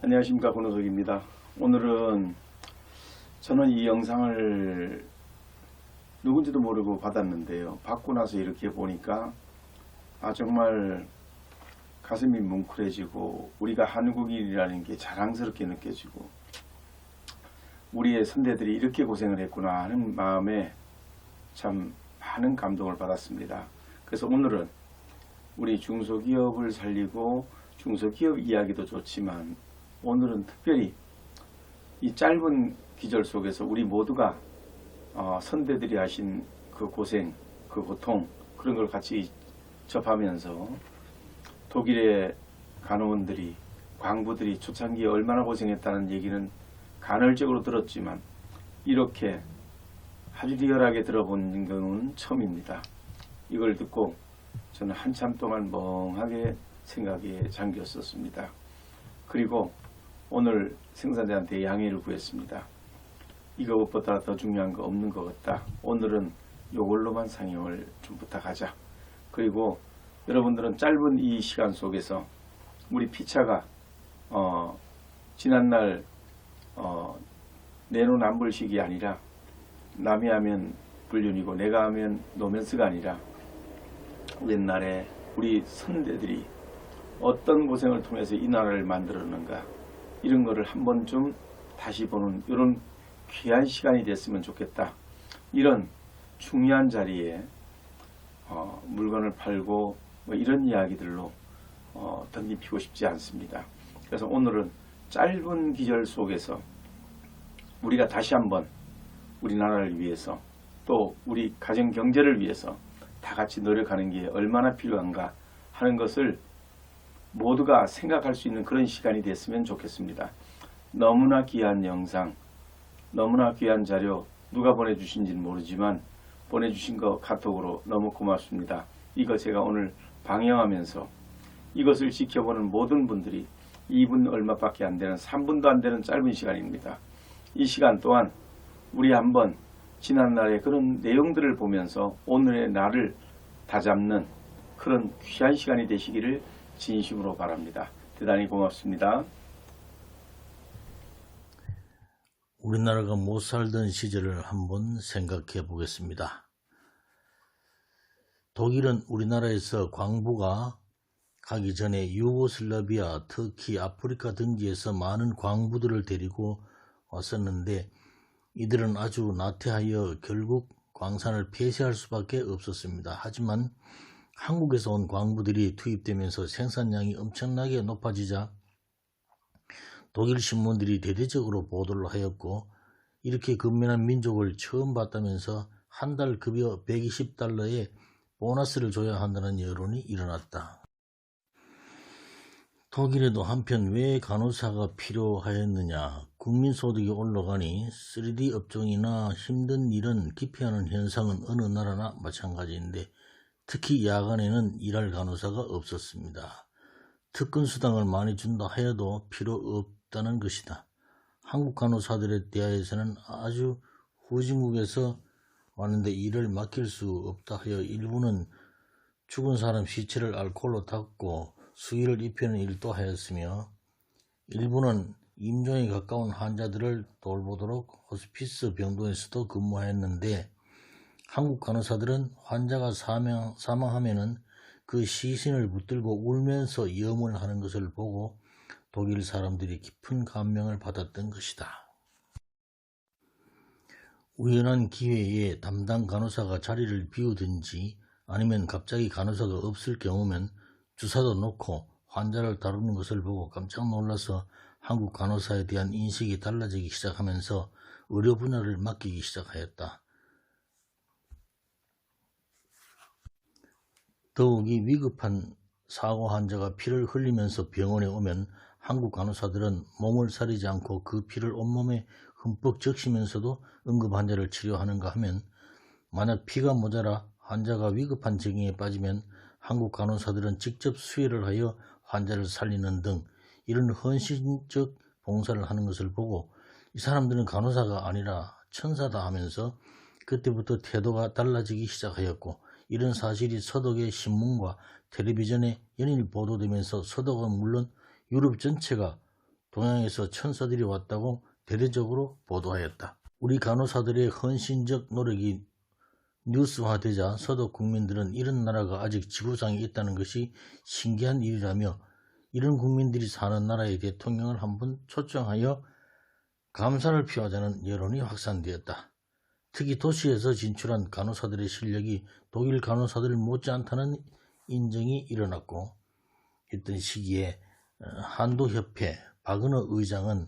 안녕하십니까, 권호석입니다. 오늘은 저는 이 영상을 누군지도 모르고 받았는데요. 받고 나서 이렇게 보니까 정말 가슴이 뭉클해지고 우리가 한국인이라는 게 자랑스럽게 느껴지고 우리의 선대들이 이렇게 고생을 했구나 하는 마음에 참 많은 감동을 받았습니다. 그래서 오늘은 우리 중소기업을 살리고 중소기업 이야기도 좋지만 오늘은 특별히 이 짧은 기절 속에서 우리 모두가 선대들이 하신 그 고생, 그 고통 그런 걸 같이 접하면서 독일의 간호원들이, 광부들이 초창기에 얼마나 고생했다는 얘기는 간헐적으로 들었지만 이렇게 아주 리얼하게 들어본 경우는 처음입니다. 이걸 듣고 저는 한참 동안 멍하게 생각에 잠겼었습니다. 그리고 오늘 생산자한테 양해를 구했습니다. 이것보다 더 중요한 거 없는 것 같다. 오늘은 이걸로만 상영을 좀 부탁하자. 그리고 여러분들은 짧은 이 시간 속에서 우리 피차가 지난날 내로남불식이 아니라 남이 하면 불륜이고 내가 하면 노면스가 아니라 옛날에 우리 선대들이 어떤 고생을 통해서 이 나라를 만들었는가 이런 거를 한 번쯤 다시 보는 이런 귀한 시간이 됐으면 좋겠다. 이런 중요한 자리에 물건을 팔고 뭐 이런 이야기들로 덧입히고 싶지 않습니다. 그래서 오늘은 짧은 기절 속에서 우리가 다시 한번 우리나라를 위해서 또 우리 가정 경제를 위해서 다 같이 노력하는 게 얼마나 필요한가 하는 것을 모두가 생각할 수 있는 그런 시간이 됐으면 좋겠습니다. 너무나 귀한 영상, 너무나 귀한 자료 누가 보내주신지는 모르지만 보내주신 거 카톡으로 너무 고맙습니다. 이거 제가 오늘 방영하면서 이것을 지켜보는 모든 분들이 2분 얼마밖에 안 되는 3분도 안 되는 짧은 시간입니다. 이 시간 동안 우리 한번 지난날의 그런 내용들을 보면서 오늘의 나를 다잡는 그런 귀한 시간이 되시기를 진심으로 바랍니다. 대단히 고맙습니다. 우리나라가 못 살던 시절을 한번 생각해 보겠습니다. 독일은 우리나라에서 광부가 가기 전에 유고슬라비아, 터키, 아프리카 등지에서 많은 광부들을 데리고 왔었는데 이들은 아주 나태하여 결국 광산을 폐쇄할 수밖에 없었습니다. 하지만 한국에서 온 광부들이 투입되면서 생산량이 엄청나게 높아지자 독일 신문들이 대대적으로 보도를 하였고 이렇게 근면한 민족을 처음 봤다면서 한 달 급여 120달러에 보너스를 줘야 한다는 여론이 일어났다. 독일에도 한편 왜 간호사가 필요하였느냐. 국민소득이 올라가니 3D 업종이나 힘든 일은 기피하는 현상은 어느 나라나 마찬가지인데 특히 야간에는 일할 간호사가 없었습니다. 특근수당을 많이 준다 하여도 필요 없다는 것이다. 한국 간호사들에 대하여서는 아주 후진국에서 왔는데 일을 맡길 수 없다 하여 일부는 죽은 사람 시체를 알코올로 닦고 수의를 입히는 일도 하였으며 일부는 임종에 가까운 환자들을 돌보도록 호스피스 병동에서도 근무하였는데 한국 간호사들은 환자가 사망하면은 그 시신을 붙들고 울면서 염을 하는 것을 보고 독일 사람들이 깊은 감명을 받았던 것이다. 우연한 기회에 담당 간호사가 자리를 비우든지 아니면 갑자기 간호사가 없을 경우면 주사도 놓고 환자를 다루는 것을 보고 깜짝 놀라서 한국 간호사에 대한 인식이 달라지기 시작하면서 의료 분야를 맡기기 시작하였다. 더욱이 위급한 사고 환자가 피를 흘리면서 병원에 오면 한국 간호사들은 몸을 사리지 않고 그 피를 온몸에 흠뻑 적시면서도 응급 환자를 치료하는가 하면 만약 피가 모자라 환자가 위급한 지경에 빠지면 한국 간호사들은 직접 수혈을 하여 환자를 살리는 등 이런 헌신적 봉사를 하는 것을 보고 이 사람들은 간호사가 아니라 천사다 하면서 그때부터 태도가 달라지기 시작하였고 이런 사실이 서독의 신문과 텔레비전에 연일 보도되면서 서독은 물론 유럽 전체가 동양에서 천사들이 왔다고 대대적으로 보도하였다. 우리 간호사들의 헌신적 노력이 뉴스화되자 서독 국민들은 이런 나라가 아직 지구상에 있다는 것이 신기한 일이라며 이런 국민들이 사는 나라의 대통령을 한번 초청하여 감사를 표하자는 여론이 확산되었다. 특히 도시에서 진출한 간호사들의 실력이 독일 간호사들 못지않다는 인정이 일어났고, 있던 시기에 한도협회 박은호 의장은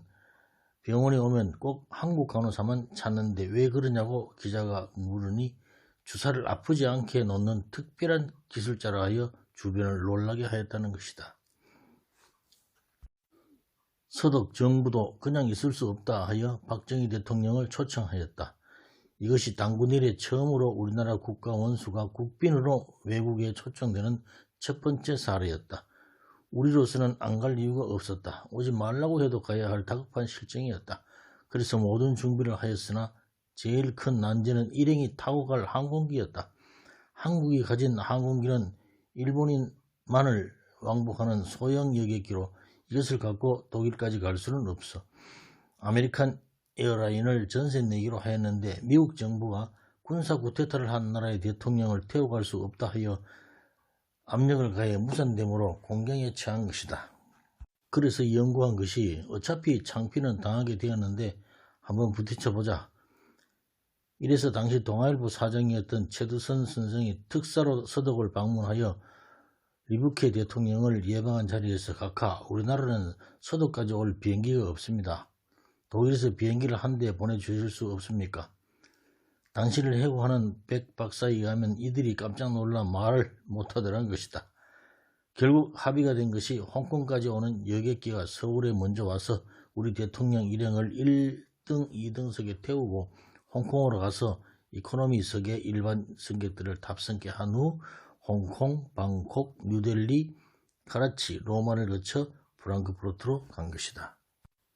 병원에 오면 꼭 한국 간호사만 찾는데 왜 그러냐고 기자가 물으니 주사를 아프지 않게 놓는 특별한 기술자라 하여 주변을 놀라게 하였다는 것이다. 서독 정부도 그냥 있을 수 없다 하여 박정희 대통령을 초청하였다. 이것이 당군 이래 처음으로 우리나라 국가 원수가 국빈으로 외국에 초청되는 첫 번째 사례였다. 우리로서는 안 갈 이유가 없었다. 오지 말라고 해도 가야 할 다급한 실정이었다. 그래서 모든 준비를 하였으나 제일 큰 난제는 일행이 타고 갈 항공기였다. 한국이 가진 항공기는 일본인만을 왕복하는 소형 여객기로 이것을 갖고 독일까지 갈 수는 없어. 아메리칸 에어라인을 전세 내기로 하였는데 미국 정부가 군사 쿠데타를 한 나라의 대통령을 태워갈 수 없다 하여 압력을 가해 무산됨으로 공경에 처한 것이다. 그래서 연구한 것이 어차피 창피는 당하게 되었는데 한번 부딪혀보자. 이래서 당시 동아일보 사장이었던 최두선 선생이 특사로 서독을 방문하여 리부케 대통령을 예방한 자리에서 각하, 우리나라는 서독까지 올 비행기가 없습니다. 독일에서 비행기를 한 대 보내주실 수 없습니까? 당신을 해고하는 백 박사에 의하면 이들이 깜짝 놀라 말을 못하더란 것이다. 결국 합의가 된 것이 홍콩까지 오는 여객기가 서울에 먼저 와서 우리 대통령 일행을 1등, 2등석에 태우고 홍콩으로 가서 이코노미석에 일반 승객들을 탑승케 한 후 홍콩, 방콕, 뉴델리, 카라치, 로마를 거쳐 프랑크푸르트로 간 것이다.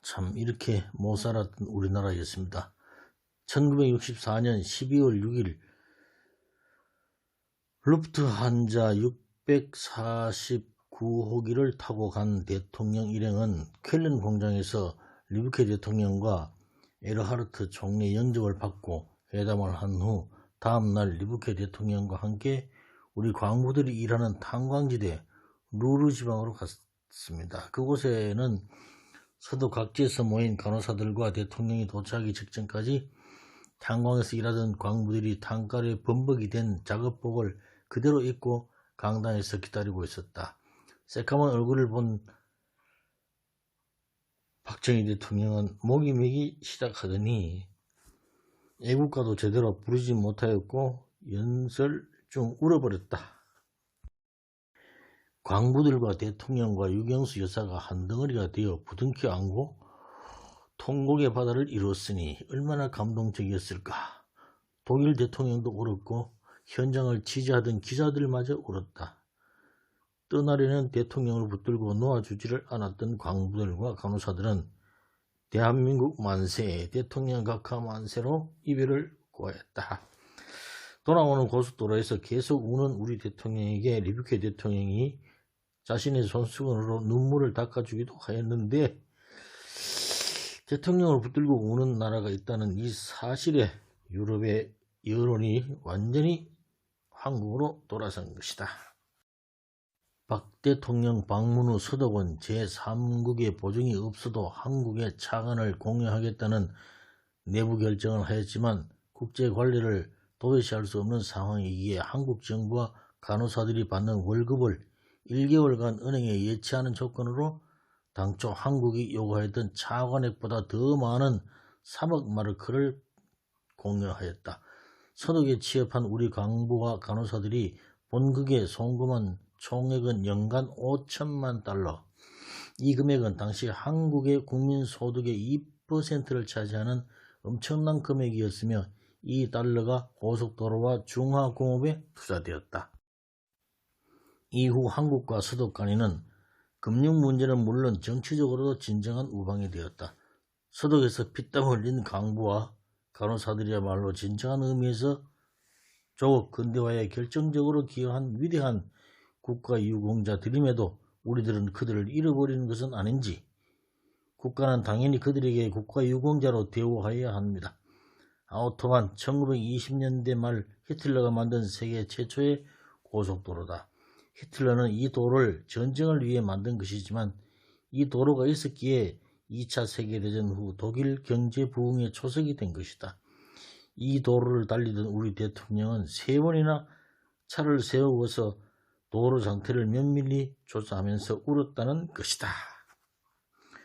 참 이렇게 못 살았던 우리나라였습니다. 1964년 12월 6일 루프트한자 649호기를 타고 간 대통령 일행은 쾰른 공장에서 리부케 대통령과 에르하르트 총리 영접을 받고 회담을 한 후 다음날 리부케 대통령과 함께 우리 광부들이 일하는 탄광지대 루르 지방으로 갔습니다. 그곳에는 서독 각지에서 모인 간호사들과 대통령이 도착하기 직전까지 탄광에서 일하던 광부들이 탄가루에 범벅이 된 작업복을 그대로 입고 강당에서 기다리고 있었다. 새까만 얼굴을 본 박정희 대통령은 목이 메기 시작하더니 애국가도 제대로 부르지 못하였고 연설 중 울어버렸다. 광부들과 대통령과 유경수 여사가 한 덩어리가 되어 부둥켜 안고 통곡의 바다를 이루었으니 얼마나 감동적이었을까. 독일 대통령도 울었고 현장을 취재하던 기자들마저 울었다. 떠나려는 대통령을 붙들고 놓아주지를 않았던 광부들과 간호사들은 대한민국 만세, 대통령 각하 만세로 이별을 고하였다. 돌아오는 고속도로에서 계속 우는 우리 대통령에게 리부케 대통령이 자신의 손수건으로 눈물을 닦아주기도 하였는데 대통령을 붙들고 우는 나라가 있다는 이 사실에 유럽의 여론이 완전히 한국으로 돌아선 것이다. 박 대통령 방문 후 서독은 제3국의 보증이 없어도 한국의 차관을 공여하겠다는 내부 결정을 하였지만 국제 관리를 도대체 할 수 없는 상황이기에 한국 정부와 간호사들이 받는 월급을 1개월간 은행에 예치하는 조건으로 당초 한국이 요구했던 차관액보다 더 많은 3억 마르크를 공여하였다. 서독에 취업한 우리 광부와 간호사들이 본국에 송금한 총액은 연간 5천만 달러. 이 금액은 당시 한국의 국민소득의 2%를 차지하는 엄청난 금액이었으며 이 달러가 고속도로와 중화공업에 투자되었다. 이후 한국과 서독 간에는 금융 문제는 물론 정치적으로도 진정한 우방이 되었다. 서독에서 피땀 흘린 강부와 간호사들이야말로 진정한 의미에서 조국 근대화에 결정적으로 기여한 위대한 국가 유공자들임에도 우리들은 그들을 잃어버리는 것은 아닌지 국가는 당연히 그들에게 국가유공자로 대우하여야 합니다. 아우토반 1920년대 말 히틀러가 만든 세계 최초의 고속도로다. 히틀러는 이 도로를 전쟁을 위해 만든 것이지만 이 도로가 있었기에 2차 세계대전 후 독일 경제 부흥의 초석이 된 것이다. 이 도로를 달리던 우리 대통령은 3번이나 차를 세우고서 도로 상태를 면밀히 조사하면서 울었다는 것이다.